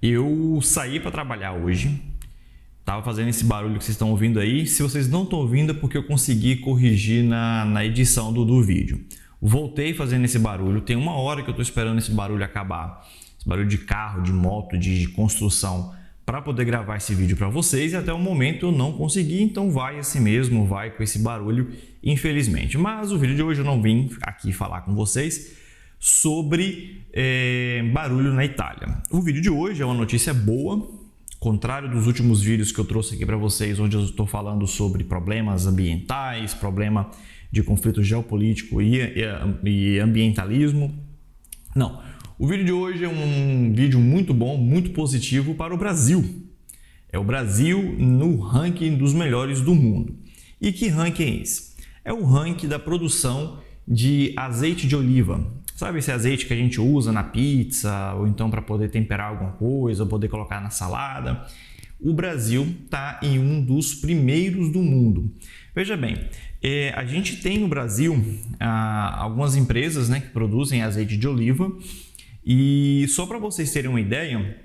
Eu saí para trabalhar hoje, estava fazendo esse barulho que vocês estão ouvindo aí. Se vocês não estão ouvindo é porque eu consegui corrigir na edição do vídeo. Voltei fazendo esse barulho, tem 1 hora que eu estou esperando esse barulho acabar. Esse barulho de carro, de moto, de construção, para poder gravar esse vídeo para vocês, e até o momento eu não consegui, então vai assim mesmo, vai com esse barulho, infelizmente. Mas o vídeo de hoje eu não vim aqui falar com vocês sobre barulho na Itália. O vídeo de hoje é uma notícia boa, contrário dos últimos vídeos que eu trouxe aqui para vocês, onde eu estou falando sobre problemas ambientais, problema de conflito geopolítico e ambientalismo. Não, o vídeo de hoje é um vídeo muito bom, muito positivo para o Brasil. É o Brasil no ranking dos melhores do mundo. E que ranking é esse? É o ranking da produção de azeite de oliva. Sabe esse azeite que a gente usa na pizza, ou então para poder temperar alguma coisa, ou poder colocar na salada? O Brasil está em um dos primeiros do mundo. Veja bem, a gente tem no Brasil algumas empresas, né, que produzem azeite de oliva, e só para vocês terem uma ideia,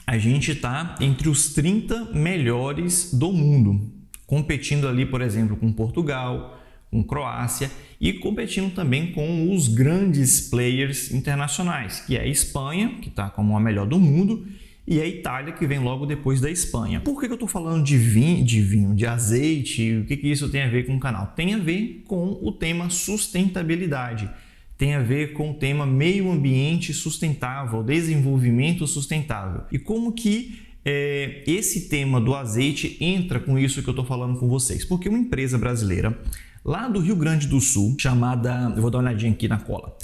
a gente está entre os 30 melhores do mundo, competindo ali, por exemplo, com Portugal, com Croácia e competindo também com os grandes players internacionais, que é a Espanha, que está como a melhor do mundo, e a Itália, que vem logo depois da Espanha. Por que eu estou falando de vinho, de azeite? O que isso tem a ver com o canal? Tem a ver com o tema sustentabilidade, tem a ver com o tema meio ambiente sustentável, desenvolvimento sustentável. E como que esse tema do azeite entra com isso que eu estou falando com vocês? Porque uma empresa brasileira lá do Rio Grande do Sul, chamada, eu vou dar uma olhadinha aqui na cola,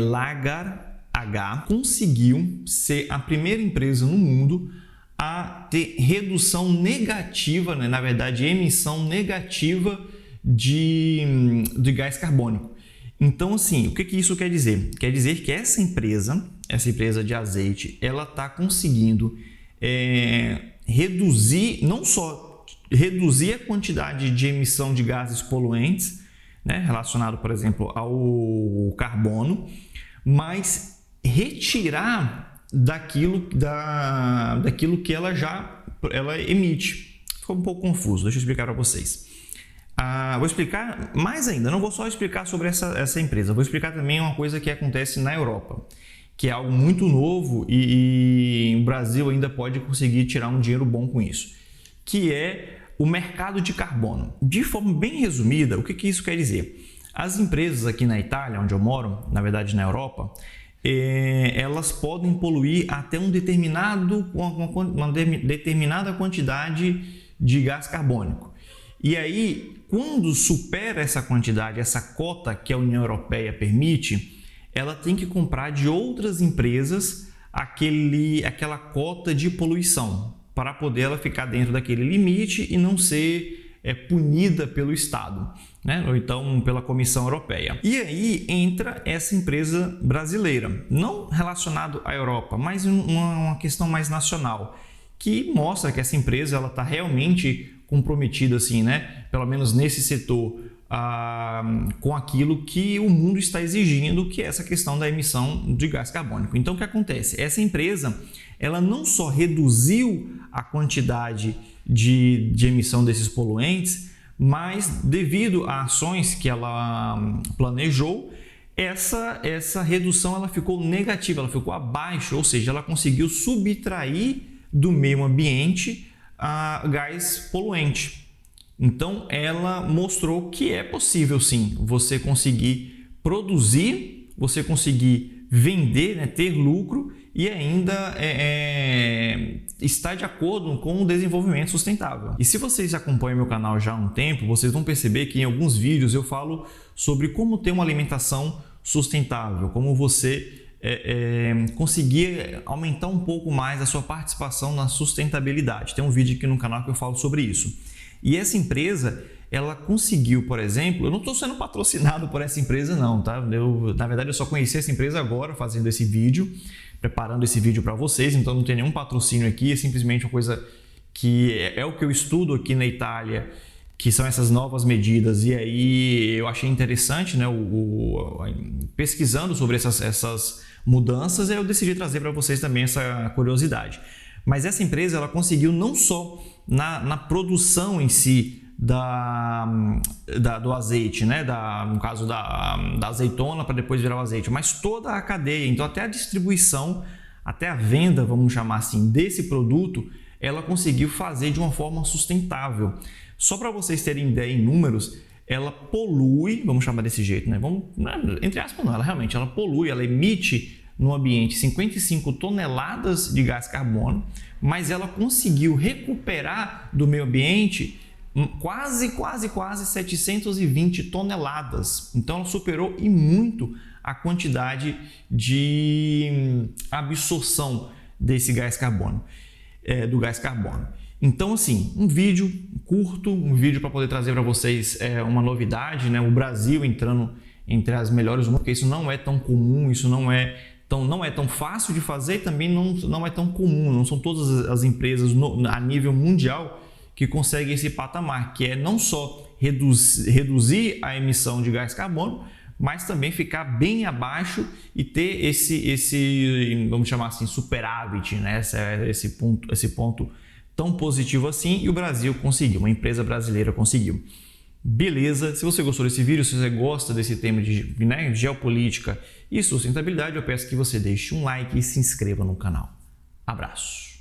Lagar H, conseguiu ser a primeira empresa no mundo a ter redução negativa, né? Na verdade, emissão negativa de gás carbônico. Então, assim, o que isso quer dizer? Quer dizer que essa empresa de azeite, ela está conseguindo reduzir, não só reduzir a quantidade de emissão de gases poluentes, né, relacionado, por exemplo, ao carbono, mas retirar daquilo que ela emite. Ficou um pouco confuso, deixa eu explicar para vocês. Vou explicar mais ainda, não vou só explicar sobre essa empresa, vou explicar também uma coisa que acontece na Europa, que é algo muito novo e o Brasil ainda pode conseguir tirar um dinheiro bom com isso, que é o mercado de carbono. De forma bem resumida, o que isso quer dizer? As empresas aqui na Itália, onde eu moro, na verdade na Europa, elas podem poluir até uma determinada quantidade de gás carbônico. E aí, quando supera essa quantidade, essa cota que a União Europeia permite, ela tem que comprar de outras empresas aquela cota de poluição, para poder ela ficar dentro daquele limite e não ser punida pelo Estado, né? Ou então pela Comissão Europeia. E aí entra essa empresa brasileira, não relacionado à Europa, mas uma questão mais nacional, que mostra que essa empresa está realmente comprometida, assim, né? Pelo menos nesse setor, com aquilo que o mundo está exigindo, que é essa questão da emissão de gás carbônico. Então, o que acontece? Essa empresa, ela não só reduziu a quantidade de emissão desses poluentes, mas devido a ações que ela planejou, essa redução ela ficou negativa, ela ficou abaixo, ou seja, ela conseguiu subtrair do meio ambiente gás poluente. Então, ela mostrou que é possível sim você conseguir produzir, você conseguir vender, né, ter lucro e ainda está de acordo com o desenvolvimento sustentável. E se vocês acompanham meu canal já há um tempo, vocês vão perceber que em alguns vídeos eu falo sobre como ter uma alimentação sustentável, como você conseguir aumentar um pouco mais a sua participação na sustentabilidade. Tem um vídeo aqui no canal que eu falo sobre isso. E essa empresa, ela conseguiu, por exemplo, eu não estou sendo patrocinado por essa empresa não, tá? Na verdade, eu só conheci essa empresa agora fazendo esse vídeo, preparando esse vídeo para vocês, então não tem nenhum patrocínio aqui, é simplesmente uma coisa que é o que eu estudo aqui na Itália, que são essas novas medidas, e aí eu achei interessante, né, pesquisando sobre essas mudanças, eu decidi trazer para vocês também essa curiosidade. Mas essa empresa ela conseguiu não só na produção em si do azeite, né? No caso da azeitona para depois virar o azeite, mas toda a cadeia, então até a distribuição, até a venda, vamos chamar assim, desse produto, ela conseguiu fazer de uma forma sustentável. Só para vocês terem ideia em números, ela polui, vamos chamar desse jeito, né? Entre aspas, não, ela realmente polui, ela emite no ambiente 55 toneladas de gás carbono, mas ela conseguiu recuperar do meio ambiente quase 720 toneladas. Então ela superou e muito a quantidade de absorção desse gás carbono, do gás carbono. Então, assim, um vídeo curto, um vídeo para poder trazer para vocês uma novidade, né? O Brasil entrando entre as melhores do mundo, porque isso não é tão comum, isso não é tão fácil de fazer e também não é tão comum. Não são todas as empresas a nível mundial que conseguem esse patamar, que é não só reduzir a emissão de gás carbono, mas também ficar bem abaixo e ter esse vamos chamar assim, superávit, né? Esse ponto tão positivo assim, e o Brasil conseguiu, uma empresa brasileira conseguiu. Beleza? Se você gostou desse vídeo, se você gosta desse tema de geopolítica e sustentabilidade, eu peço que você deixe um like e se inscreva no canal. Abraço!